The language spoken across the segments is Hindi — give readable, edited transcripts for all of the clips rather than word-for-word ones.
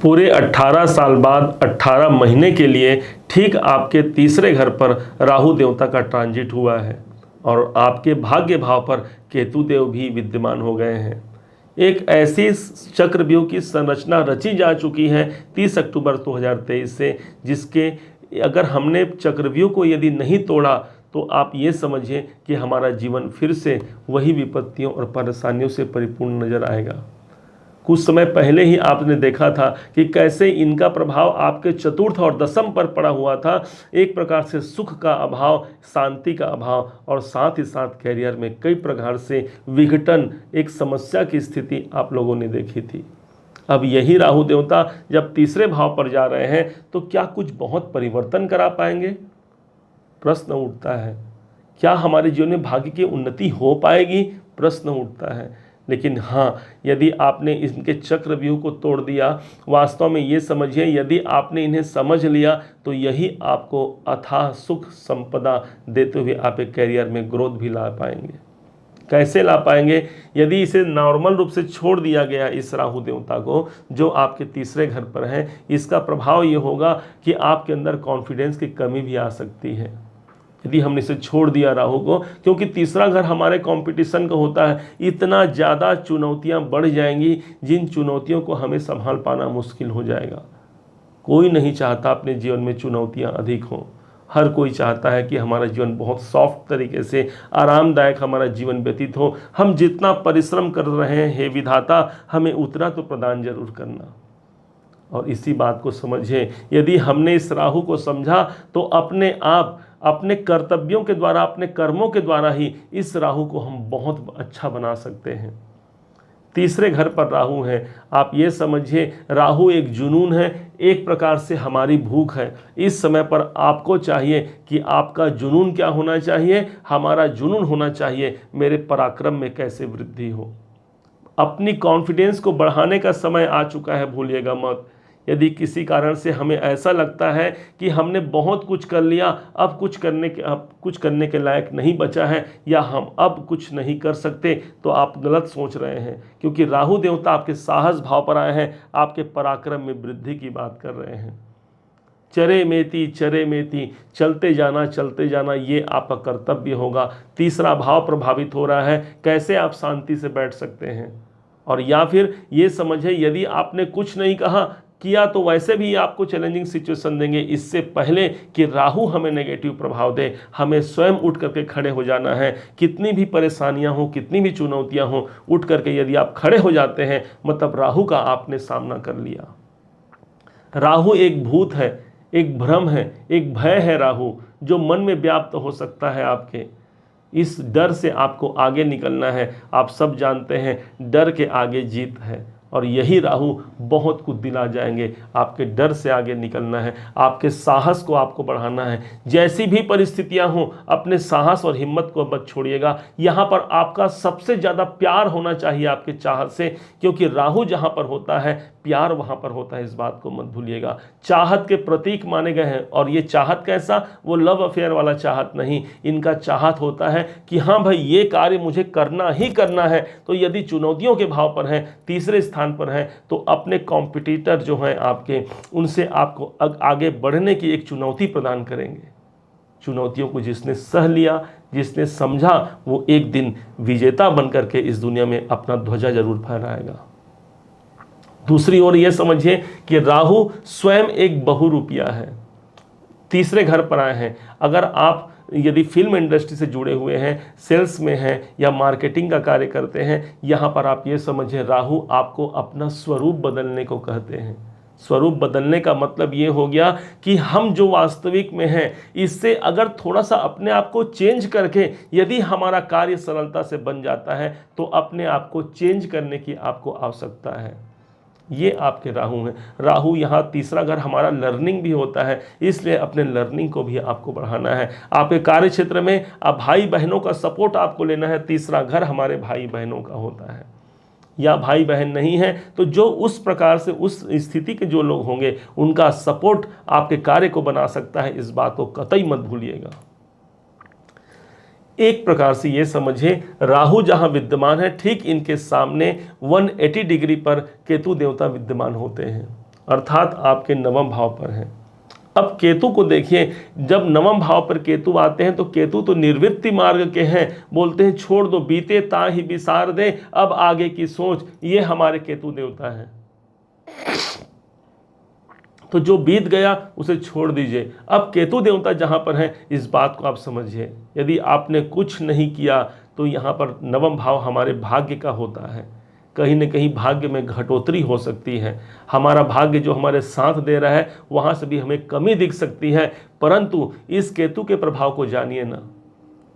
पूरे 18 साल बाद 18 महीने के लिए ठीक आपके तीसरे घर पर राहु देवता का ट्रांजिट हुआ है और आपके भाग्य भाव पर केतु देव भी विद्यमान हो गए हैं। एक ऐसी चक्रव्यूह की संरचना रची जा चुकी है 30 अक्टूबर 2023 से, जिसके अगर हमने चक्रव्यूह को यदि नहीं तोड़ा तो आप ये समझिए कि हमारा जीवन फिर से वही विपत्तियों और परेशानियों से परिपूर्ण नजर आएगा। कुछ समय पहले ही आपने देखा था कि कैसे इनका प्रभाव आपके चतुर्थ और दसम पर पड़ा हुआ था। एक प्रकार से सुख का अभाव, शांति का अभाव और साथ ही साथ कैरियर में कई प्रकार से विघटन, एक समस्या की स्थिति आप लोगों ने देखी थी। अब यही राहु देवता जब तीसरे भाव पर जा रहे हैं तो क्या कुछ बहुत परिवर्तन करा पाएंगे? प्रश्न उठता है। क्या हमारे जीवन में भाग्य की उन्नति हो पाएगी? प्रश्न उठता है। लेकिन हाँ, यदि आपने इनके चक्रव्यूह को तोड़ दिया, वास्तव में ये समझिए यदि आपने इन्हें समझ लिया तो यही आपको अथाह सुख संपदा देते हुए आप एक कैरियर में ग्रोथ भी ला पाएंगे। कैसे ला पाएंगे? यदि इसे नॉर्मल रूप से छोड़ दिया गया इस राहु देवता को जो आपके तीसरे घर पर है, इसका प्रभाव ये होगा कि आपके अंदर कॉन्फिडेंस की कमी भी आ सकती है यदि हमने इसे छोड़ दिया राहु को, क्योंकि तीसरा घर हमारे कंपटीशन का होता है। इतना ज़्यादा चुनौतियां बढ़ जाएंगी जिन चुनौतियों को हमें संभाल पाना मुश्किल हो जाएगा। कोई नहीं चाहता अपने जीवन में चुनौतियां अधिक हों। हर कोई चाहता है कि हमारा जीवन बहुत सॉफ्ट तरीके से, आरामदायक हमारा जीवन व्यतीत हो। हम जितना परिश्रम कर रहे हैं, हे विधाता, हमें उतना तो प्रदान जरूर करना। और इसी बात को समझिए, यदि हमने इस राहु को समझा तो अपने आप, अपने कर्तव्यों के द्वारा, अपने कर्मों के द्वारा ही इस राहु को हम बहुत अच्छा बना सकते हैं। तीसरे घर पर राहु है, आप ये समझिए राहु एक जुनून है, एक प्रकार से हमारी भूख है। इस समय पर आपको चाहिए कि आपका जुनून क्या होना चाहिए? हमारा जुनून होना चाहिए मेरे पराक्रम में कैसे वृद्धि हो। अपनी कॉन्फिडेंस को बढ़ाने का समय आ चुका है, भूलिएगा मत। यदि किसी कारण से हमें ऐसा लगता है कि हमने बहुत कुछ कर लिया, अब कुछ करने के लायक नहीं बचा है, या हम अब कुछ नहीं कर सकते, तो आप गलत सोच रहे हैं। क्योंकि राहु देवता आपके साहस भाव पर आए हैं, आपके पराक्रम में वृद्धि की बात कर रहे हैं। चरे मेती चलते जाना, ये आपका कर्तव्य होगा। तीसरा भाव प्रभावित हो रहा है, कैसे आप शांति से बैठ सकते हैं? और या फिर ये समझे, यदि आपने कुछ नहीं किया तो वैसे भी आपको चैलेंजिंग सिचुएशन देंगे। इससे पहले कि राहु हमें नेगेटिव प्रभाव दे, हमें स्वयं उठ करके खड़े हो जाना है। कितनी भी परेशानियां हो, कितनी भी चुनौतियां हो, उठ करके यदि आप खड़े हो जाते हैं, मतलब राहु का आपने सामना कर लिया। राहु एक भूत है, एक भ्रम है, एक भय है राहु, जो मन में व्याप्त हो सकता है आपके। इस डर से आपको आगे निकलना है। आप सब जानते हैं डर के आगे जीत है, और यही राहु बहुत कुछ दिला जाएंगे। आपके डर से आगे निकलना है, आपके साहस को आपको बढ़ाना है। जैसी भी परिस्थितियां हों, अपने साहस और हिम्मत को मत छोड़िएगा। यहाँ पर आपका सबसे ज़्यादा प्यार होना चाहिए आपके चाहत से, क्योंकि राहु जहाँ पर होता है प्यार वहाँ पर होता है। इस बात को मत भूलिएगा। चाहत के प्रतीक माने गए हैं, और ये चाहत कैसा? वो लव अफेयर वाला चाहत नहीं। इनका चाहत होता है कि हाँ भाई, ये कार्य मुझे करना ही करना है। तो यदि चुनौतियों के भाव पर है, तीसरे स्थान पर है, तो अपने कॉम्पिटिटर जो हैं आपके, उनसे आपको आगे बढ़ने की एक चुनौती प्रदान करेंगे। चुनौतियों को जिसने सह लिया, जिसने समझा, वो एक दिन विजेता बनकर के इस दुनिया में अपना ध्वजा जरूर फहराएगा। दूसरी ओर यह समझिए कि राहु स्वयं एक बहुरूपिया है। तीसरे घर पर आए हैं। अगर आप यदि फिल्म इंडस्ट्री से जुड़े हुए हैं, सेल्स में हैं या मार्केटिंग का कार्य करते हैं, यहाँ पर आप ये समझिए राहु आपको अपना स्वरूप बदलने को कहते हैं। स्वरूप बदलने का मतलब ये हो गया कि हम जो वास्तविक में हैं, इससे अगर थोड़ा सा अपने आप को चेंज करके यदि हमारा कार्य सरलता से बन जाता है, तो अपने आप को चेंज करने की आपको आवश्यकता है। ये आपके राहु हैं। राहु यहाँ तीसरा घर हमारा लर्निंग भी होता है, इसलिए अपने लर्निंग को भी आपको बढ़ाना है। आपके कार्य क्षेत्र में आप भाई बहनों का सपोर्ट आपको लेना है। तीसरा घर हमारे भाई बहनों का होता है, या भाई बहन नहीं है तो जो उस प्रकार से उस स्थिति के जो लोग होंगे, उनका सपोर्ट आपके कार्य को बना सकता है। इस बात को कतई मत भूलिएगा। एक प्रकार से ये समझिए, राहु जहां विद्यमान है, ठीक इनके सामने 180 डिग्री पर केतु देवता विद्यमान होते हैं। अर्थात आपके नवम भाव पर हैं। अब केतु को देखिए, जब नवम भाव पर केतु आते हैं तो केतु तो निर्वृत्ति मार्ग के हैं, बोलते हैं छोड़ दो बीते ताहि बिसार दे, अब आगे की सोच, ये हमारे केतु देवता हैं। तो जो बीत गया उसे छोड़ दीजिए। अब केतु देवता जहां पर है, इस बात को आप समझिए, यदि आपने कुछ नहीं किया तो यहां पर नवम भाव हमारे भाग्य का होता है। कहीं न कहीं भाग्य में घटोतरी हो सकती है, हमारा भाग्य जो हमारे साथ दे रहा है वहां से भी हमें कमी दिख सकती है। परंतु इस केतु के प्रभाव को जानिए ना,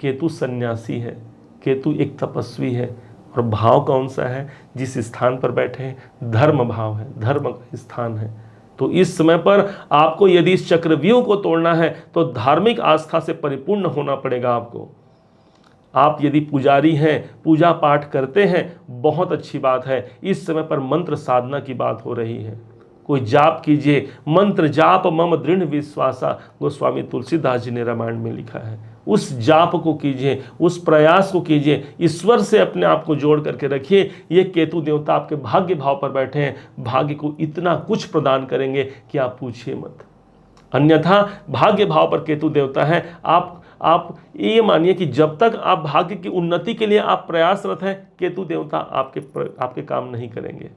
केतु सन्यासी है, केतु एक तपस्वी है। और भाव कौन सा है? जिस स्थान पर बैठे हैं धर्म भाव है, धर्म का स्थान है। तो इस समय पर आपको यदि इस चक्रव्यूह को तोड़ना है तो धार्मिक आस्था से परिपूर्ण होना पड़ेगा आपको। आप यदि पुजारी हैं, पूजा पाठ करते हैं, बहुत अच्छी बात है। इस समय पर मंत्र साधना की बात हो रही है, कोई जाप कीजिए, मंत्र जाप मम दृढ़ विश्वासा, गोस्वामी तुलसीदास जी ने रामायण में लिखा है। उस जाप को कीजिए, उस प्रयास को कीजिए, ईश्वर से अपने आप को जोड़ करके रखिए। ये केतु देवता आपके भाग्य भाव पर बैठे हैं, भाग्य को इतना कुछ प्रदान करेंगे कि आप पूछिए मत। अन्यथा भाग्य भाव पर केतु देवता है, आप ये मानिए कि जब तक आप भाग्य की उन्नति के लिए आप प्रयासरत हैं, केतु देवता आपके काम नहीं करेंगे।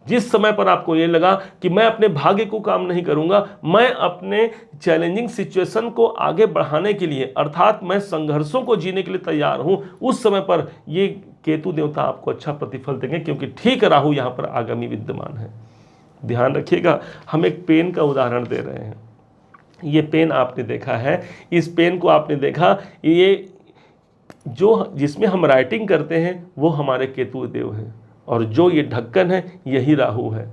जिस समय पर आपको ये लगा कि मैं अपने भाग्य को काम नहीं करूंगा, मैं अपने चैलेंजिंग सिचुएशन को आगे बढ़ाने के लिए, अर्थात मैं संघर्षों को जीने के लिए तैयार हूं, उस समय पर ये केतु देवता आपको अच्छा प्रतिफल देंगे, क्योंकि ठीक राहु यहां पर आगामी विद्यमान है। ध्यान रखिएगा, हम एक पेन का उदाहरण दे रहे हैं। ये पेन आपने देखा है, इस पेन को आपने देखा, ये जो जिसमें हम राइटिंग करते हैं वो हमारे केतु देव हैं, और जो ये ढक्कन है यही राहु है।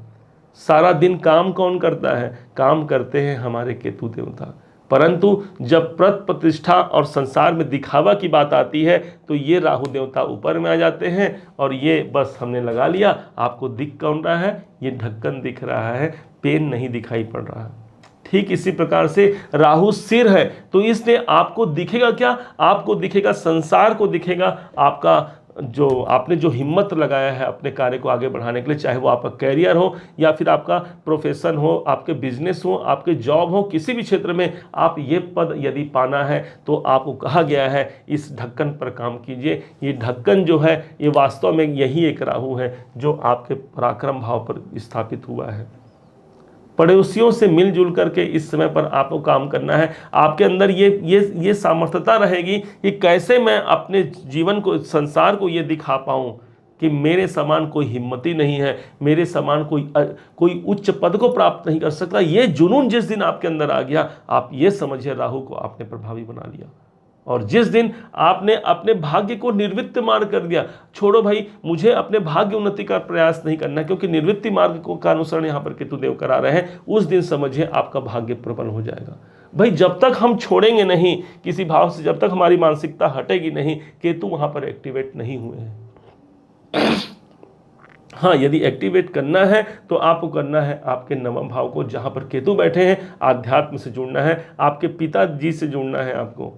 सारा दिन काम कौन करता है? काम करते हैं हमारे केतु देवता। परंतु जब प्रतिष्ठा और संसार में दिखावा की बात आती है तो ये राहु देवता ऊपर में आ जाते हैं, और ये बस हमने लगा लिया। आपको दिख कौन रहा है? ये ढक्कन दिख रहा है, पेन नहीं दिखाई पड़ रहा है। ठीक इसी प्रकार से राहु सिर है, तो इसलिए आपको दिखेगा क्या? आपको दिखेगा, संसार को दिखेगा आपका, जो आपने जो हिम्मत लगाया है अपने कार्य को आगे बढ़ाने के लिए, चाहे वो आपका कैरियर हो या फिर आपका प्रोफेशन हो, आपके बिजनेस हो, आपके जॉब हो, किसी भी क्षेत्र में आप ये पद यदि पाना है तो आपको कहा गया है इस ढक्कन पर काम कीजिए। ये ढक्कन जो है ये वास्तव में यही एक राहु है जो आपके पराक्रम भाव पर स्थापित हुआ है। पड़ोसियों से मिलजुल करके इस समय पर आपको काम करना है। आपके अंदर ये सामर्थ्यता रहेगी कि कैसे मैं अपने जीवन को, संसार को ये दिखा पाऊं कि मेरे समान कोई हिम्मती नहीं है, मेरे समान कोई उच्च पद को प्राप्त नहीं कर सकता। ये जुनून जिस दिन आपके अंदर आ गया, आप ये समझिए राहु को आपने प्रभावी बना लिया। और जिस दिन आपने अपने भाग्य को निर्वृत्ति मार्ग कर दिया, छोड़ो भाई मुझे अपने भाग्य उन्नति का प्रयास नहीं करना, क्योंकि निर्वृत्ति मार्ग को का अनुसरण यहाँ पर केतु देव करा रहे हैं, उस दिन समझिए आपका भाग्य प्रबल हो जाएगा। भाई जब तक हम छोड़ेंगे नहीं किसी भाव से, जब तक हमारी मानसिकता हटेगी नहीं, केतु वहां पर एक्टिवेट नहीं हुए हैं। हाँ, यदि एक्टिवेट करना है तो आपको करना है आपके नवम भाव को, जहां पर केतु बैठे हैं, आध्यात्म से जुड़ना है, आपके पिताजी से जुड़ना है आपको।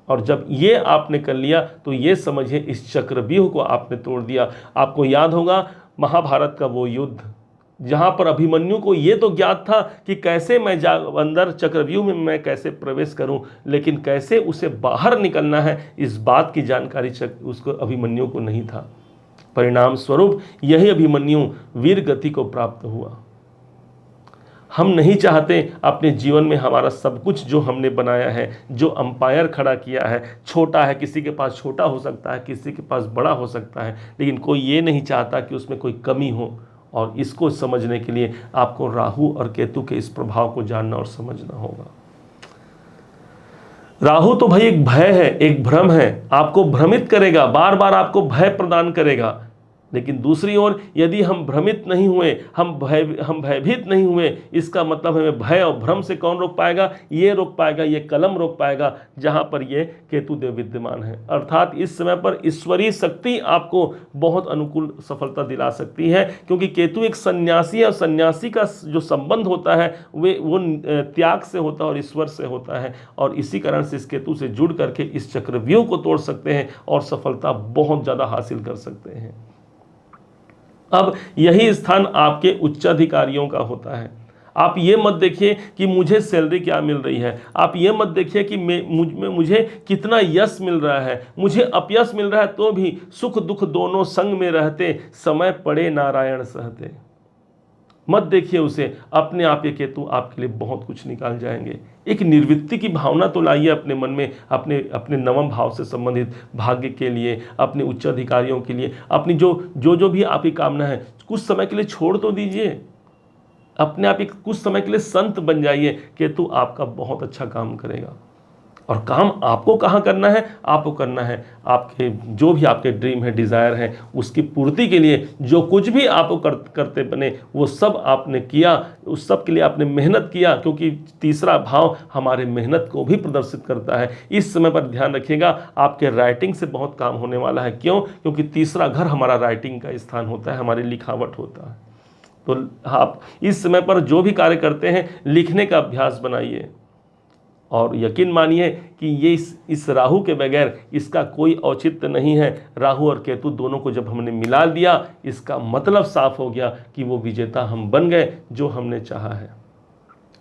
और जब ये आपने कर लिया तो ये समझिए इस चक्रव्यूह को आपने तोड़ दिया। आपको याद होगा महाभारत का वो युद्ध, जहां पर अभिमन्यु को ये तो ज्ञात था कि कैसे मैं अंदर चक्रव्यूह में मैं कैसे प्रवेश करूं, लेकिन कैसे उसे बाहर निकलना है इस बात की जानकारी उसको अभिमन्यु को नहीं था। परिणाम स्वरूप यही अभिमन्यु वीर गति को प्राप्त हुआ। हम नहीं चाहते अपने जीवन में हमारा सब कुछ जो हमने बनाया है, जो अंपायर खड़ा किया है, छोटा है, किसी के पास छोटा हो सकता है, किसी के पास बड़ा हो सकता है, लेकिन कोई ये नहीं चाहता कि उसमें कोई कमी हो। और इसको समझने के लिए आपको राहु और केतु के इस प्रभाव को जानना और समझना होगा। राहु तो भाई एक भय है, एक भ्रम है, आपको भ्रमित करेगा, बार बार आपको भय प्रदान करेगा। लेकिन दूसरी ओर यदि हम भ्रमित नहीं हुए, हम भयभीत नहीं हुए, इसका मतलब हमें भय और भ्रम से कौन रोक पाएगा? ये रोक पाएगा, ये कलम रोक पाएगा, जहां पर ये केतु देव विद्यमान है। अर्थात इस समय पर ईश्वरीय शक्ति आपको बहुत अनुकूल सफलता दिला सकती है, क्योंकि केतु एक सन्यासी है, और सन्यासी का जो संबंध होता है वो त्याग से होता है और ईश्वर से होता है। और इसी कारण से इस केतु से जुड़ करके इस चक्रव्यूह को तोड़ सकते हैं और सफलता बहुत ज़्यादा हासिल कर सकते हैं। अब यही स्थान आपके उच्चाधिकारियों का होता है। आप ये मत देखिए कि मुझे सैलरी क्या मिल रही है, आप ये मत देखिए कि मुझे कितना यश मिल रहा है, मुझे अपयश मिल रहा है, तो भी सुख दुख दोनों संग में रहते, समय पड़े नारायण सहते। मत देखिए उसे, अपने आप ये केतु आपके लिए बहुत कुछ निकाल जाएंगे। एक निर्वृत्ति की भावना तो लाइए अपने मन में, अपने अपने नवम भाव से संबंधित भाग्य के लिए, अपने उच्चाधिकारियों के लिए, अपनी जो भी आपकी कामना है कुछ समय के लिए छोड़ तो दीजिए। अपने आप एक कुछ समय के लिए संत बन जाइए, केतु आपका बहुत अच्छा काम करेगा। और काम आपको कहाँ करना है? आपको करना है आपके जो भी आपके ड्रीम है, डिज़ायर है, उसकी पूर्ति के लिए जो कुछ भी आपको करते बने वो सब आपने किया, उस सब के लिए आपने मेहनत किया, क्योंकि तीसरा भाव हमारे मेहनत को भी प्रदर्शित करता है। इस समय पर ध्यान रखिएगा, आपके राइटिंग से बहुत काम होने वाला है। क्यों? क्योंकि तीसरा घर हमारा राइटिंग का स्थान होता है, हमारी लिखावट होता है। तो आप इस समय पर जो भी कार्य करते हैं लिखने का अभ्यास बनाइए, और यकीन मानिए कि ये इस राहु के बगैर इसका कोई औचित्य नहीं है। राहु और केतु दोनों को जब हमने मिला दिया, इसका मतलब साफ हो गया कि वो विजेता हम बन गए जो हमने चाहा है।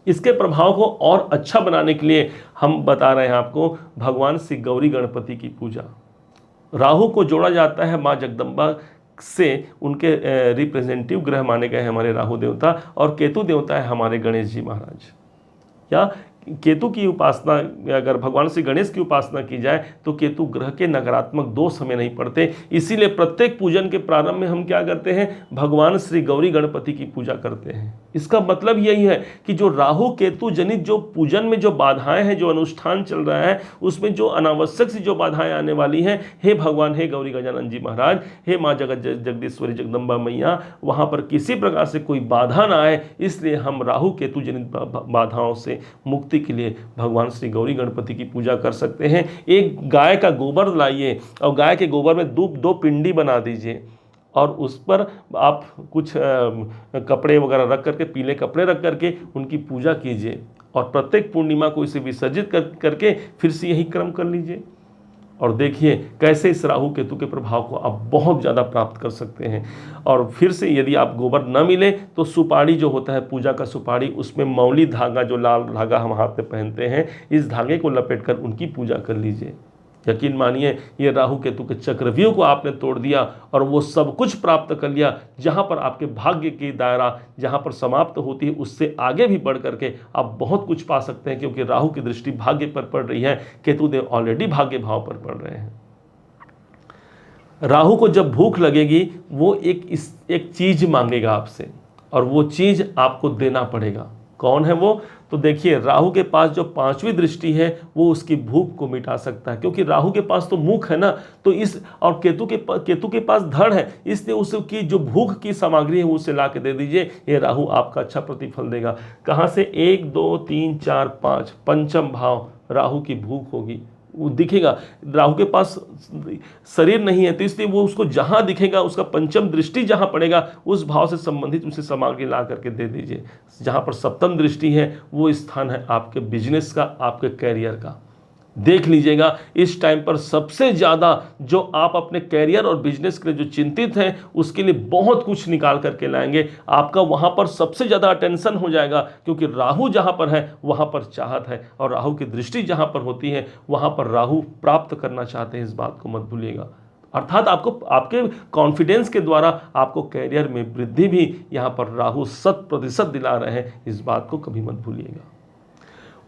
इसके प्रभाव को और अच्छा बनाने के लिए हम बता रहे हैं आपको भगवान श्री गौरी गणपति की पूजा। राहु को जोड़ा जाता है माँ जगदम्बा से, उनके रिप्रेजेंटेटिव ग्रह माने गए हैं हमारे राहु देवता, और केतु देवता है हमारे गणेश जी महाराज। या केतु की उपासना, अगर भगवान श्री गणेश की उपासना की जाए तो केतु ग्रह के नकारात्मक दोष हमें नहीं पड़ते। इसीलिए प्रत्येक पूजन के प्रारंभ में हम क्या करते हैं? भगवान श्री गौरी गणपति की पूजा करते हैं। इसका मतलब यही है कि जो राहु केतु जनित जो पूजन में जो बाधाएं हैं, जो अनुष्ठान चल रहा है, उसमें जो अनावश्यक सी जो बाधाएं आने वाली हैं, हे भगवान, हे गौरी गजानन जी महाराज, हे माँ जगदीश्वरी जगदम्बा मैया, वहाँ पर किसी प्रकार से कोई बाधा ना आए, इसलिए हम राहु केतु जनित बाधाओं से मुक्ति के लिए भगवान श्री गौरी गणपति की पूजा कर सकते हैं। एक गाय का गोबर लाइए और गाय के गोबर में दो पिंडी बना दीजिए, और उस पर आप कुछ कपड़े वगैरह रख करके, पीले कपड़े रख करके उनकी पूजा कीजिए, और प्रत्येक पूर्णिमा को इसे विसर्जित करके फिर से यही क्रम कर लीजिए, और देखिए कैसे इस राहु केतु के प्रभाव को आप बहुत ज़्यादा प्राप्त कर सकते हैं। और फिर से यदि आप गोबर न मिले तो सुपारी जो होता है, पूजा का सुपारी, उसमें मौली धागा, जो लाल धागा हम हाथ में पहनते हैं, इस धागे को लपेटकर उनकी पूजा कर लीजिए। यकीन मानिए ये राहु केतु के चक्रव्यूह को आपने तोड़ दिया और वो सब कुछ प्राप्त कर लिया। जहाँ पर आपके भाग्य की दायरा जहाँ पर समाप्त होती है, उससे आगे भी बढ़ करके आप बहुत कुछ पा सकते हैं, क्योंकि राहु की दृष्टि भाग्य पर पड़ रही है, केतु देव ऑलरेडी भाग्य भाव पर पड़ रहे हैं। राहु को जब भूख लगेगी वो एक चीज मांगेगा आपसे, और वो चीज आपको देना पड़ेगा। कौन है वो? तो देखिए, राहु के पास जो पांचवी दृष्टि है वो उसकी भूख को मिटा सकता है, क्योंकि राहु के पास तो मुख है ना, तो और केतु के पास धड़ है, इसलिए उसकी जो भूख की सामग्री है उसे ला के दे दीजिए। ये राहु आपका अच्छा प्रतिफल देगा। कहाँ से? 1 2 3 4 5 पंचम भाव राहु की भूख होगी, वो दिखेगा। राहु के पास शरीर नहीं है, तो इसलिए वो उसको जहां दिखेगा, उसका पंचम दृष्टि जहां पड़ेगा, उस भाव से संबंधित उसे सामग्री ला करके दे दीजिए। जहां पर सप्तम दृष्टि है वो स्थान है आपके बिजनेस का, आपके कैरियर का। देख लीजिएगा, इस टाइम पर सबसे ज़्यादा जो आप अपने कैरियर और बिजनेस के लिए जो चिंतित हैं, उसके लिए बहुत कुछ निकाल करके लाएंगे। आपका वहाँ पर सबसे ज़्यादा अटेंशन हो जाएगा, क्योंकि राहु जहाँ पर है वहाँ पर चाहत है, और राहु की दृष्टि जहाँ पर होती है वहाँ पर राहु प्राप्त करना चाहते हैं। इस बात को मत भूलिएगा। अर्थात आपको आपके कॉन्फिडेंस के द्वारा आपको कैरियर में वृद्धि भी यहाँ पर राहु 100% दिला रहे हैं। इस बात को कभी मत भूलिएगा।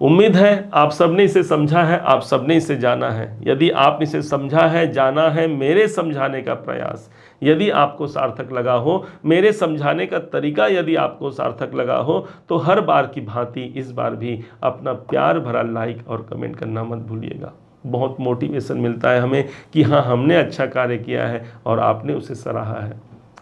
उम्मीद है आप सबने इसे समझा है, आप सबने इसे जाना है। यदि आप इसे समझा है, जाना है, मेरे समझाने का प्रयास यदि आपको सार्थक लगा हो, मेरे समझाने का तरीका यदि आपको सार्थक लगा हो, तो हर बार की भांति इस बार भी अपना प्यार भरा लाइक और कमेंट करना मत भूलिएगा। बहुत मोटिवेशन मिलता है हमें कि हाँ, हमने अच्छा कार्य किया है और आपने उसे सराहा है।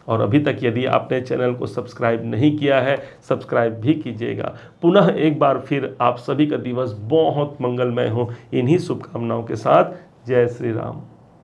और अभी तक यदि आपने चैनल को सब्सक्राइब नहीं किया है, सब्सक्राइब भी कीजिएगा। पुनः एक बार फिर आप सभी का दिवस बहुत मंगलमय हो, इन्हीं शुभकामनाओं के साथ। जय श्री राम।